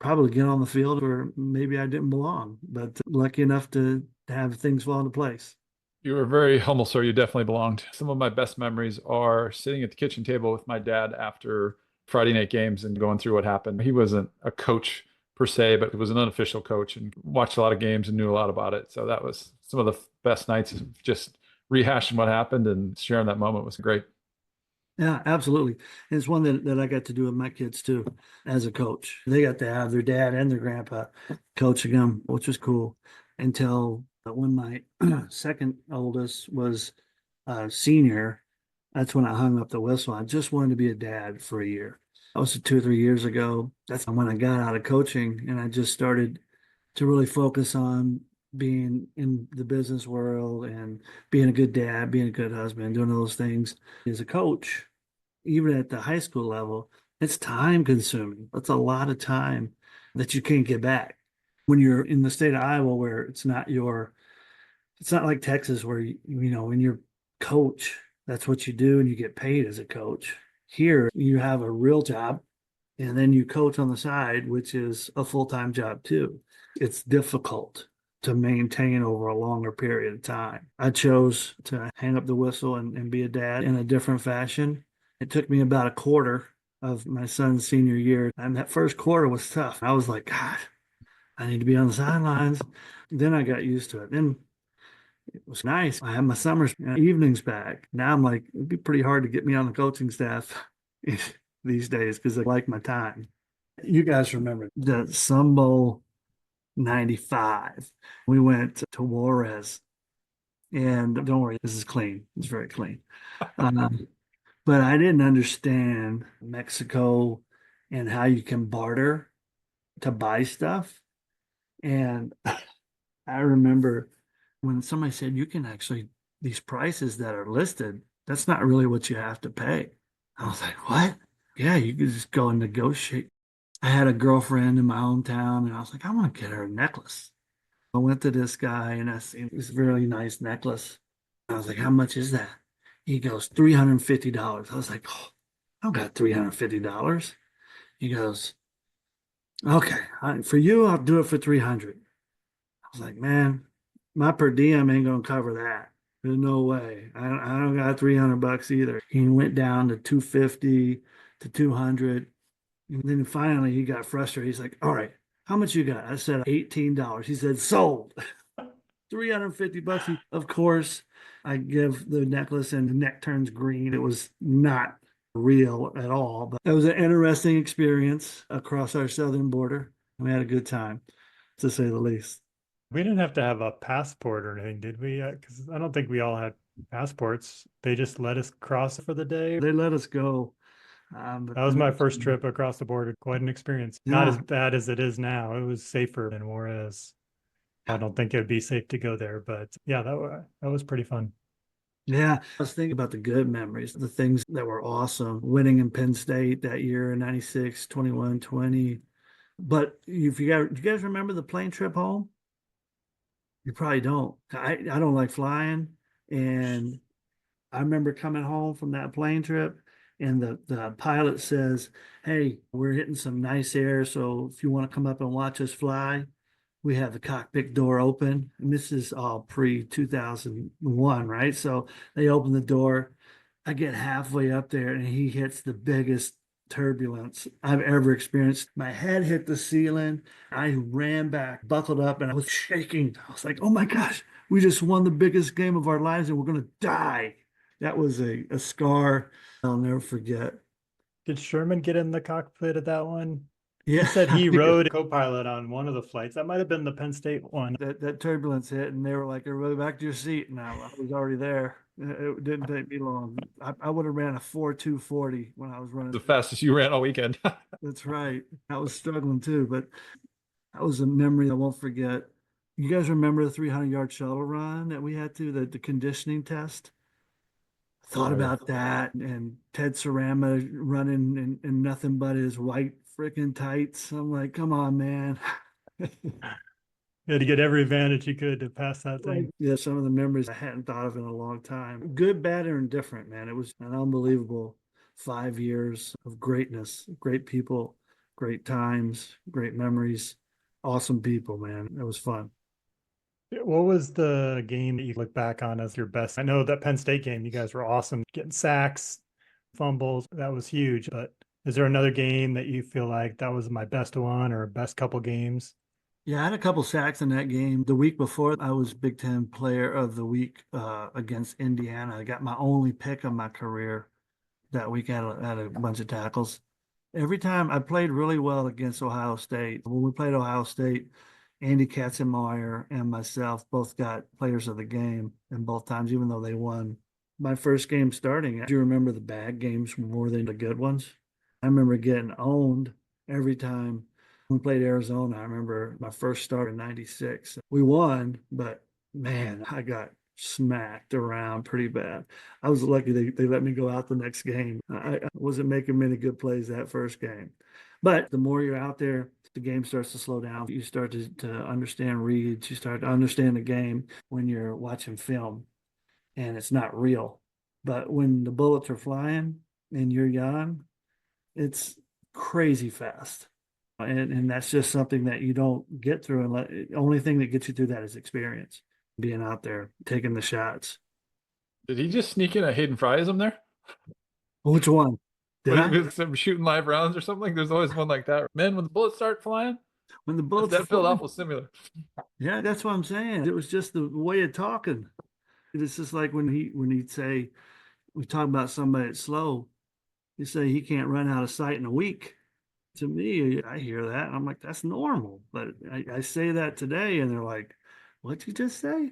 probably get on the field where maybe I didn't belong, but lucky enough to have things fall into place. You were very humble, sir. You definitely belonged. Some of my best memories are sitting at the kitchen table with my dad after Friday night games and going through what happened. He wasn't a coach per se, but he was an unofficial coach and watched a lot of games and knew a lot about it. So that was some of the best nights of just rehashing what happened and sharing that moment was great. Yeah, absolutely. And it's one that I got to do with my kids too as a coach. They got to have their dad and their grandpa coaching them, which was cool until when my second oldest was a senior. That's when I hung up the whistle. I just wanted to be a dad for a year. That was 2 or 3 years ago. That's when I got out of coaching and I just started to really focus on being in the business world and being a good dad, being a good husband, doing those things. As a coach, even at the high school level, it's time consuming. That's a lot of time that you can't get back. When you're in the state of Iowa where it's not like Texas where, when you're coach, that's what you do and you get paid as a coach. Here, you have a real job and then you coach on the side, which is a full-time job too. It's difficult to maintain over a longer period of time. I chose to hang up the whistle and be a dad in a different fashion. It took me about a quarter of my son's senior year, and that first quarter was tough. I was like, God, I need to be on the sidelines. Then I got used to it. Then it was nice. I had my summers evenings back. Now I'm like, it'd be pretty hard to get me on the coaching staff these days because I like my time. You guys remember the Sun Bowl 95. We went to Juarez, and don't worry, this is clean. It's very clean. But I didn't understand Mexico and how you can barter to buy stuff. And I remember when somebody said you can actually, these prices that are listed, that's not really what you have to pay. I was like, what? Yeah, you could just go and negotiate. I had a girlfriend in my hometown, and I was like, I want to get her a necklace. I went to this guy, and I seen this really nice necklace. I was like, how much is that? He goes, $350. I was like, oh, I don't got $350. He goes, okay, for you, I'll do it for 300. I was like, man, my per diem ain't gonna cover that. There's no way. I don't got $300 either. He went down to 250 to 200. And then finally he got frustrated. He's like, all right, how much you got? I said $18. He said, sold. $350. Of course, I give the necklace and the neck turns green. It was not real at all, but it was an interesting experience across our southern border. We had a good time, to say the least. We didn't have to have a passport or anything, did we? Because I don't think we all had passports. They just let us cross for the day. They let us go. That was my first trip across the border. Quite an experience. Not as Yeah. bad as it is now. It was safer than Juarez. I don't think it would be safe to go there, but yeah, that was pretty fun. Yeah, I was thinking about the good memories, the things that were awesome. Winning in Penn State that year in 96, 21-20. But if you guys remember the plane trip home? You probably don't. I don't like flying. And I remember coming home from that plane trip, and the pilot says, hey, we're hitting some nice air. So if you want to come up and watch us fly, we have the cockpit door open. And this is all pre 2001, right? So they open the door. I get halfway up there, and he hits the biggest turbulence I've ever experienced. My head hit the ceiling. I ran back, buckled up, and I was shaking. I was like, oh my gosh, we just won the biggest game of our lives and we're going to die. That was a scar I'll never forget. Did Sherman get in the cockpit of that one? Yeah. He said he rode co-pilot on one of the flights. That might have been the Penn State one. That turbulence hit, and they were like, everybody back to your seat. And I was already there. It didn't take me long. I would have ran a 4.240 when I was running. The fastest you ran all weekend. That's right. I was struggling too, but that was a memory I won't forget. You guys remember the 300-yard shuttle run that we had to, the conditioning test? I thought about that, and Ted Sarama running in nothing but his white freaking tights. I'm like, come on, man. You had to get every advantage you could to pass that thing. Yeah, some of the memories I hadn't thought of in a long time. Good, bad, or indifferent, man. It was an unbelievable 5 years of greatness, great people, great times, great memories, awesome people, man. It was fun. What was the game that you look back on as your best? I know that Penn State game, you guys were awesome, getting sacks, fumbles. That was huge. But is there another game that you feel like that was my best one or best couple games? Yeah, I had a couple sacks in that game. The week before, I was Big Ten Player of the Week against Indiana. I got my only pick of my career that week. I had a bunch of tackles. Every time I played really well against Ohio State. When we played Ohio State, Andy Katzenmeyer and myself both got players of the game in both times, even though they won. My first game starting, do you remember the bad games more than the good ones? I remember getting owned every time we played Arizona. I remember my first start in 96. We won, but man, I got smacked around pretty bad. I was lucky they let me go out the next game. I wasn't making many good plays that first game. But the more you're out there, the game starts to slow down. You start to understand reads. You start to understand the game when you're watching film and it's not real. But when the bullets are flying and you're young, it's crazy fast. And that's just something that you don't get through. And the only thing that gets you through that is experience, being out there, taking the shots. Did he just sneak in a Hayden Fryism there? Which one? Did I? With some shooting live rounds or something? There's always one like that. Man, when the bullets start flying, When the that's bullets that fly? felt awful similar. Yeah, that's what I'm saying. It was just the way of talking. It's just like when he'd say, we talk about somebody that's slow, you say he can't run out of sight in a week. To me, I hear that. And I'm like, that's normal. But I say that today, and they're like, what'd you just say?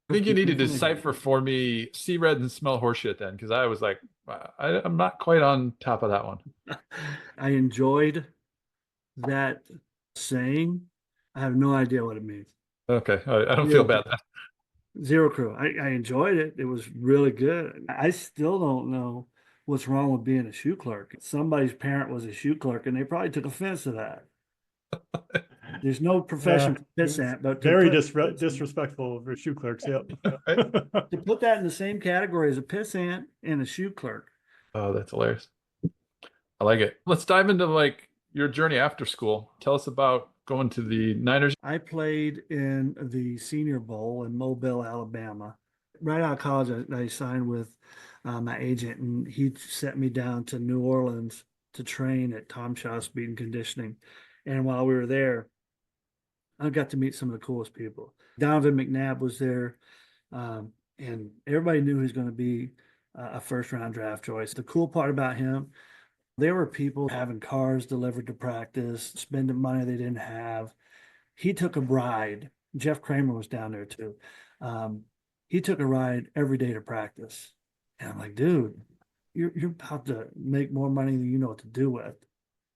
I think you need to decipher for me, see red and smell horseshit then, because I was like, I'm not quite on top of that one. I enjoyed that saying. I have no idea what it means. Okay, I don't feel Zero bad. Zero crew. I enjoyed it. It was really good. I still don't know what's wrong with being a shoe clerk. Somebody's parent was a shoe clerk, and they probably took offense to that. There's no profession for pissant, but very disrespectful for shoe clerks. Yep. to put that in the same category as a pissant and a shoe clerk. Oh, that's hilarious. I like it. Let's dive into like your journey after school. Tell us about going to the Niners. I played in the Senior Bowl in Mobile, Alabama. Right out of college, I signed with my agent, and he sent me down to New Orleans to train at Tom Shaw Speed and Conditioning. And while we were there, I got to meet some of the coolest people. Donovan McNabb was there, and everybody knew he was going to be a first-round draft choice. The cool part about him, there were people having cars delivered to practice, spending money they didn't have. He took a ride. Jeff Kramer was down there too. He took a ride every day to practice. And I'm like, dude, you're about to make more money than you know what to do with.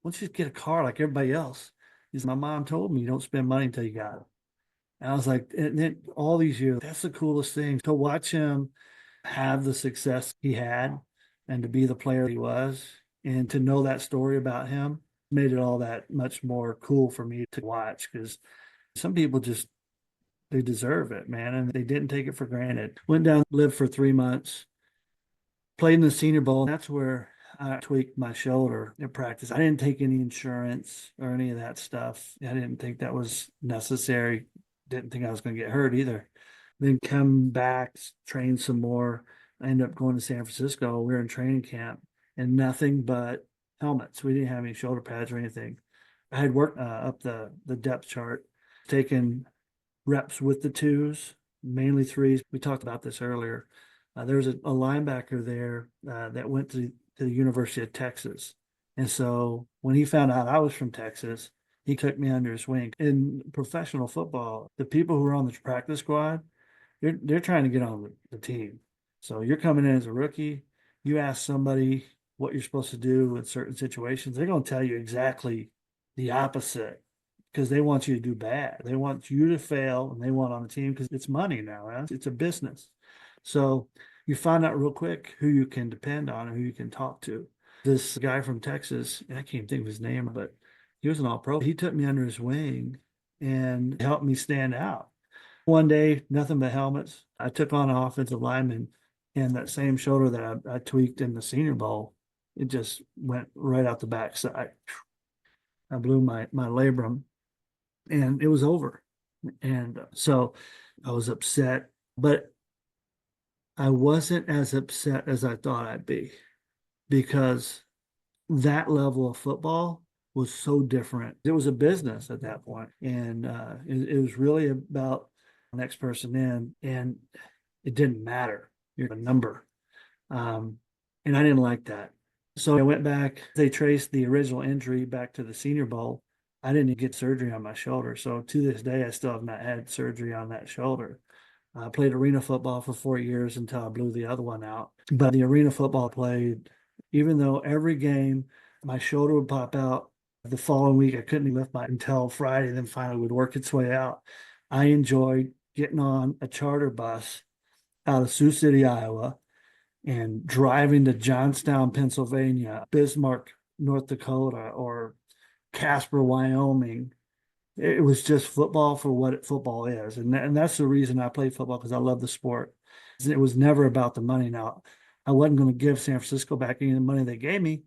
Why don't you just get a car like everybody else? He's, my mom told me you don't spend money until you got it. And I was like, and then all these years, that's the coolest thing to watch him have the success he had and to be the player he was and to know that story about him made it all that much more cool for me to watch, because some people just, they deserve it, man, and they didn't take it for granted. Went down, lived for 3 months, played in the Senior Bowl. That's where I tweaked my shoulder in practice. I didn't take any insurance or any of that stuff. I didn't think that was necessary. Didn't think I was going to get hurt either. Then come back, train some more. I ended up going to San Francisco. We were in training camp and nothing but helmets. We didn't have any shoulder pads or anything. I had worked up the depth chart, taken reps with the twos, mainly threes. We talked about this earlier. There was a linebacker there that went to the University of Texas. And so when he found out I was from Texas, he took me under his wing. In professional football, the people who are on the practice squad, they're trying to get on the team. So you're coming in as a rookie. You ask somebody what you're supposed to do in certain situations, they're going to tell you exactly the opposite because they want you to do bad. They want you to fail, and they want on the team because it's money now. Right? It's a business. So you find out real quick who you can depend on and who you can talk to. This guy from Texas, I can't think of his name, but he was an all-pro. He took me under his wing and helped me stand out. One day, nothing but helmets. I took on an offensive lineman, and that same shoulder that I tweaked in the Senior Bowl, it just went right out the backside. I blew my labrum, and it was over. And so I was upset, but I wasn't as upset as I thought I'd be, because that level of football was so different. It was a business at that point, and it was really about the next person in, and it didn't matter. You're a number, and I didn't like that. So I went back. They traced the original injury back to the Senior Bowl. I didn't get surgery on my shoulder, so to this day, I still have not had surgery on that shoulder. I played arena football for 4 years until I blew the other one out. But the arena football I played, even though every game my shoulder would pop out, the following week I couldn't lift my until Friday, then finally would work its way out. I enjoyed getting on a charter bus out of Sioux City, Iowa, and driving to Johnstown, Pennsylvania, Bismarck, North Dakota, or Casper, Wyoming. It was just football for what football is. And that's the reason I played football, because I love the sport. It was never about the money. Now, I wasn't going to give San Francisco back any of the money they gave me,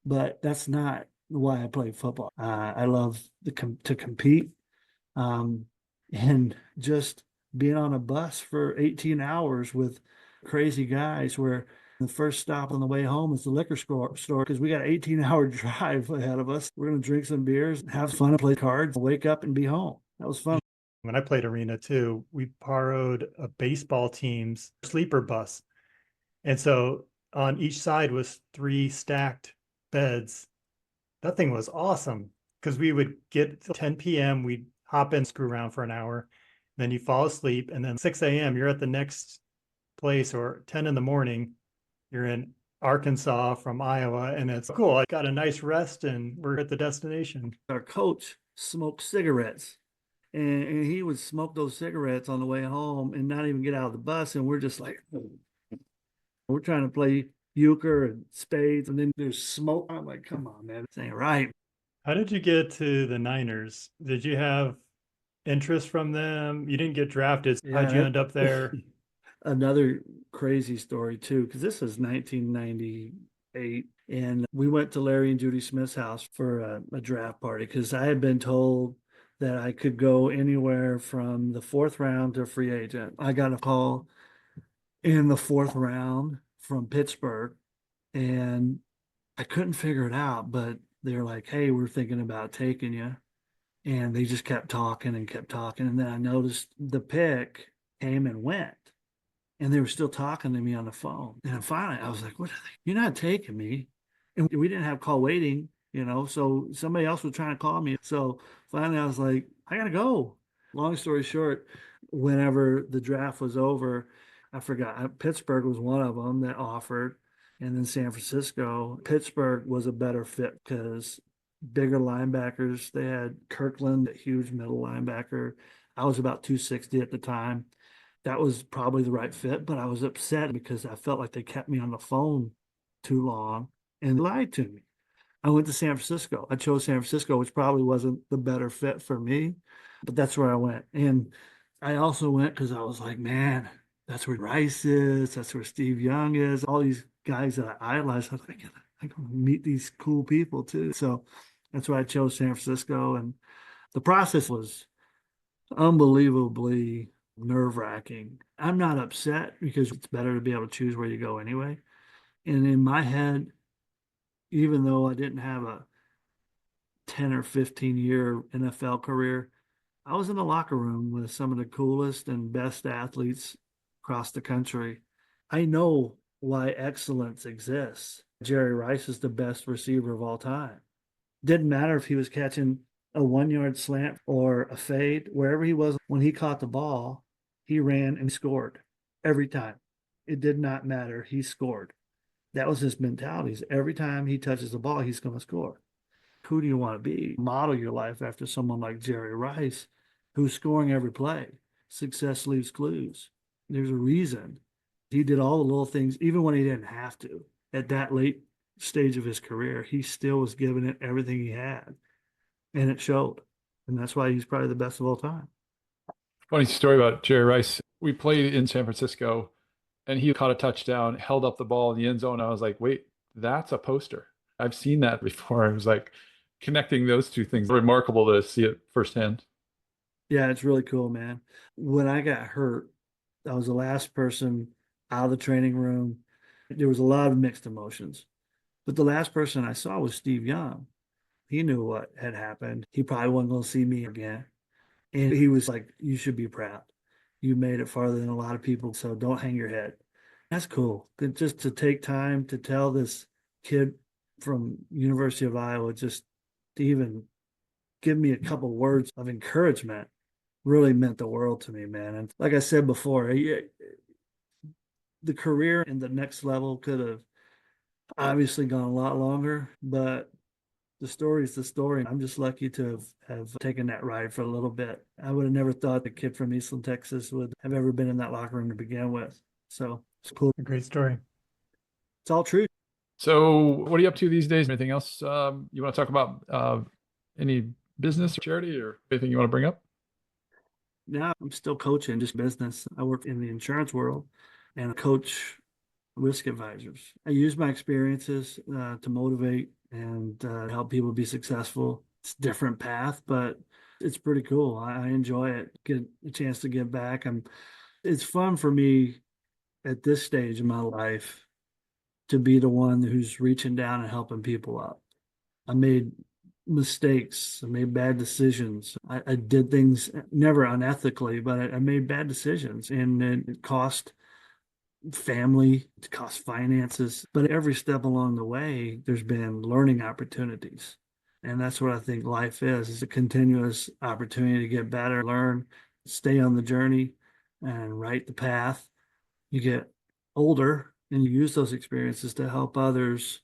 but that's not why I play football. I love to compete, and just being on a bus for 18 hours with crazy guys where the first stop on the way home is the liquor store because we got an 18-hour drive ahead of us. We're going to drink some beers, have fun, and play cards, wake up and be home. That was fun. When I played arena too, we borrowed a baseball team's sleeper bus. And so on each side was 3 stacked beds. That thing was awesome because we would get till 10 p.m. We'd hop in, screw around for an hour. Then you fall asleep. And then 6 a.m., you're at the next place, or 10 in the morning, you're in Arkansas from Iowa. And it's cool. I got a nice rest and we're at the destination. Our coach smoked cigarettes, and he would smoke those cigarettes on the way home and not even get out of the bus. And we're just like, we're trying to play euchre and spades, and then there's smoke. I'm like, come on, man, this ain't right. How did you get to the Niners? Did you have interest from them? You didn't get drafted. How'd you end up there? Another crazy story too, because this was 1998, and we went to Larry and Judy Smith's house for a draft party because I had been told that I could go anywhere from the 4th round to free agent. I got a call in the 4th round from Pittsburgh, and I couldn't figure it out, but they're like, hey, we're thinking about taking you. And they just kept talking and kept talking. And then I noticed the pick came and went, and they were still talking to me on the phone. And finally, I was like, what are they? You're not taking me. And we didn't have call waiting, so somebody else was trying to call me. So finally, I was like, I got to go. Long story short, whenever the draft was over, I forgot. Pittsburgh was one of them that offered, and then San Francisco. Pittsburgh was a better fit because bigger linebackers. They had Kirkland, a huge middle linebacker. I was about 260 at the time. That was probably the right fit, but I was upset because I felt like they kept me on the phone too long and lied to me. I went to San Francisco. I chose San Francisco, which probably wasn't the better fit for me, but that's where I went. And I also went because I was like, man, that's where Rice is. That's where Steve Young is. All these guys that I idolize. I was like, I can meet these cool people too. So that's why I chose San Francisco. And the process was unbelievably nerve-wracking. I'm not upset because it's better to be able to choose where you go anyway. And in my head, even though I didn't have a 10 or 15 year NFL career, I was in the locker room with some of the coolest and best athletes across the country. I know why excellence exists. Jerry Rice is the best receiver of all time. Didn't matter if he was catching a 1-yard slant or a fade, wherever he was, when he caught the ball, he ran and scored every time. It did not matter. He scored. That was his mentality. Every time he touches the ball, he's going to score. Who do you want to be? Model your life after someone like Jerry Rice, who's scoring every play. Success leaves clues. There's a reason. He did all the little things, even when he didn't have to. At that late stage of his career, he still was giving it everything he had. And it showed. And that's why he's probably the best of all time. Funny story about Jerry Rice. We played in San Francisco, and he caught a touchdown, held up the ball in the end zone. I was like, wait, that's a poster. I've seen that before. I was like, connecting those two things. Remarkable to see it firsthand. Yeah, it's really cool, man. When I got hurt, I was the last person out of the training room. There was a lot of mixed emotions. But the last person I saw was Steve Young. He knew what had happened. He probably wasn't going to see me again. And he was like, you should be proud. You made it farther than a lot of people, so don't hang your head. That's cool. Just to take time to tell this kid from University of Iowa, just to even give me a couple words of encouragement really meant the world to me, man. And like I said before, the career and the next level could have obviously gone a lot longer, but the story is the story. I'm just lucky to have taken that ride for a little bit. I would have never thought the kid from Eastland, Texas would have ever been in that locker room to begin with. So it's cool. A great story. It's all true. So what are you up to these days? Anything else you want to talk about? Any business or charity or anything you want to bring up? Yeah, I'm still coaching just business. I work in the insurance world and coach risk advisors. I use my experiences to motivate and help people be successful. It's a different path, but it's pretty cool. I enjoy it. Get a chance to give back. It's fun for me at this stage in my life to be the one who's reaching down and helping people up. I made mistakes. I made bad decisions. I did things never unethically, but I made bad decisions, and it cost family, it cost finances. But every step along the way, there's been learning opportunities. And that's what I think life is a continuous opportunity to get better, learn, stay on the journey, and write the path. You get older and you use those experiences to help others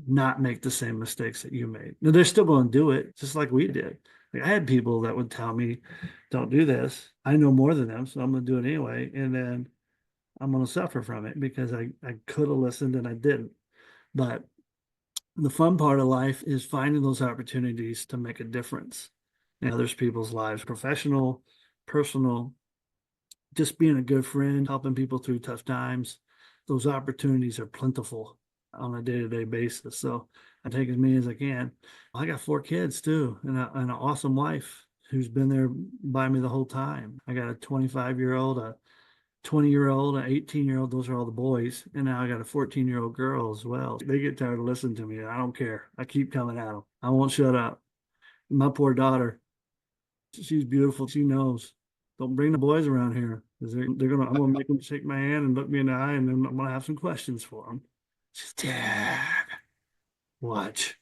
not make the same mistakes that you made. Now, they're still going to do it just like we did. Like, I had people that would tell me, don't do this. I know more than them, so I'm going to do it anyway. And then I'm going to suffer from it because I could have listened and I didn't. But the fun part of life is finding those opportunities to make a difference in others people's lives, professional, personal, just being a good friend, helping people through tough times. Those opportunities are plentiful on a day-to-day basis. So I take as many as I can. I got 4 kids too, and an awesome wife who's been there by me the whole time. I got a 25-year-old, a 20-year-old, an 18-year-old. Those are all the boys. And now I got a 14-year-old girl as well. They get tired of listening to me. I don't care. I keep coming at them. I won't shut up. My poor daughter, she's beautiful. She knows. Don't bring the boys around here because I'm gonna make them shake my hand and look me in the eye, and then I'm gonna have some questions for them. She's, Dad, watch.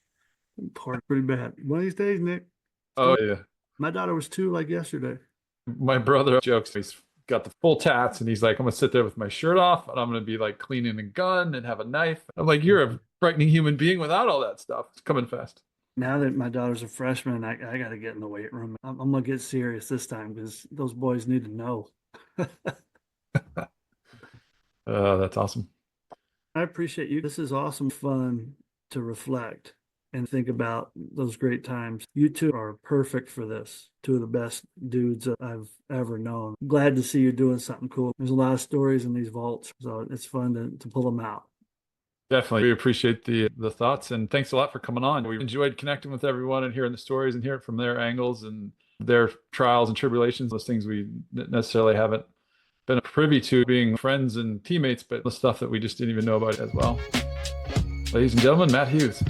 Poor, pretty bad. One of these days, Nick. Oh, yeah. My daughter was 2 like yesterday. My brother jokes, he's got the full tats, and he's like, I'm going to sit there with my shirt off, and I'm going to be like cleaning a gun and have a knife. I'm like, you're a frightening human being without all that stuff. It's coming fast. Now that my daughter's a freshman, I got to get in the weight room. I'm going to get serious this time because those boys need to know. That's awesome. I appreciate you. This is awesome fun to reflect and think about those great times. You two are perfect for this. 2 of the best dudes that I've ever known. Glad to see you doing something cool. There's a lot of stories in these vaults, so it's fun to pull them out. Definitely. We appreciate the thoughts, and thanks a lot for coming on. We enjoyed connecting with everyone and hearing the stories and hearing from their angles and their trials and tribulations, those things we necessarily haven't been privy to, being friends and teammates, but the stuff that we just didn't even know about as well. Ladies and gentlemen, Matt Hughes.